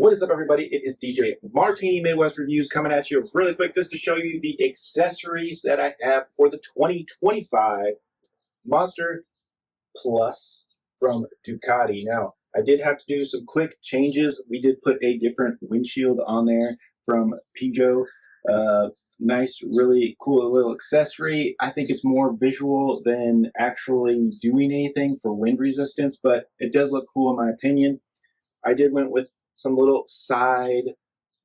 What is up, everybody? It is DJ Martini Midwest Reviews coming at you really quick just to show you the accessories that I have for the 2025 Monster Plus from Ducati. Now, I did have to do some quick changes. We did put a different windshield on there from Peugeot. Nice, really cool little accessory. I think it's more visual than actually doing anything for wind resistance, but it does look cool in my opinion. I did went with some little side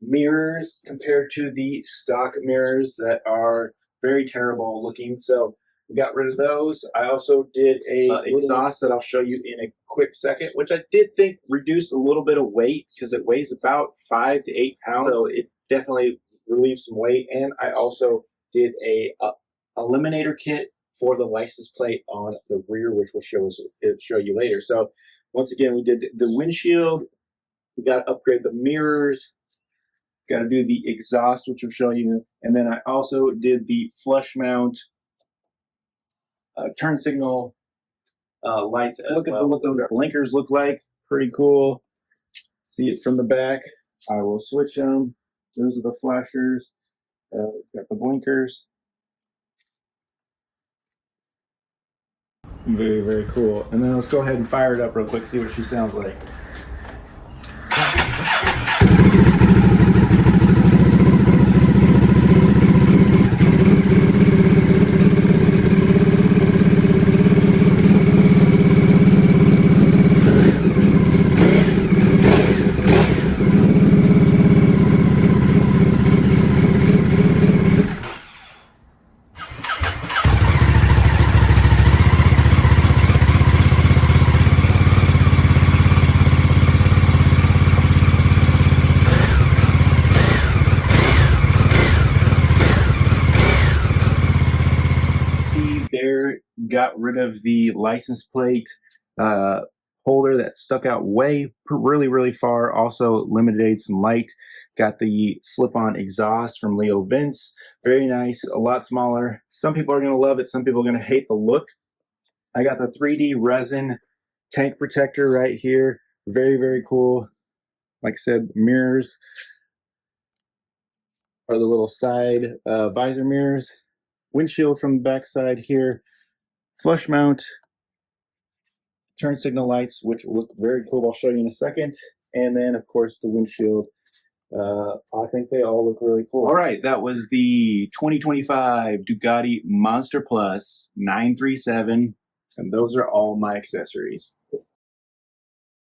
mirrors compared to the stock mirrors that are very terrible looking. So we got rid of those. I also did a exhaust that I'll show you in a quick second, which I did think reduced a little bit of weight because it weighs about 5 to 8 pounds. So it definitely relieved some weight. And I also did a eliminator kit for the license plate on the rear, which will show you later. So once again, we did the windshield. We got to upgrade the mirrors. Got to do the exhaust, which will show you. And then I also did the flush mount turn signal lights. Look at what those blinkers look like. Pretty cool. See it from the back. I will switch them. Those are the flashers. Got the blinkers. Very, very cool. And then let's go ahead and fire it up real quick, see what she sounds like. Got rid of the license plate holder that stuck out really far. Also eliminated some light. Got the slip-on exhaust from Leo Vince. Very nice, a lot smaller. Some people are going to love it, some people are going to hate the look. I got the 3D resin tank protector right here. Very cool. Like I said, mirrors are the little side visor mirrors. Windshield from the back side here. Flush mount turn signal lights, which look very cool. I'll show you in a second. And then, of course, the windshield. I think they all look really cool. All right, that was the 2025 Ducati Monster Plus 937, and those are all my accessories.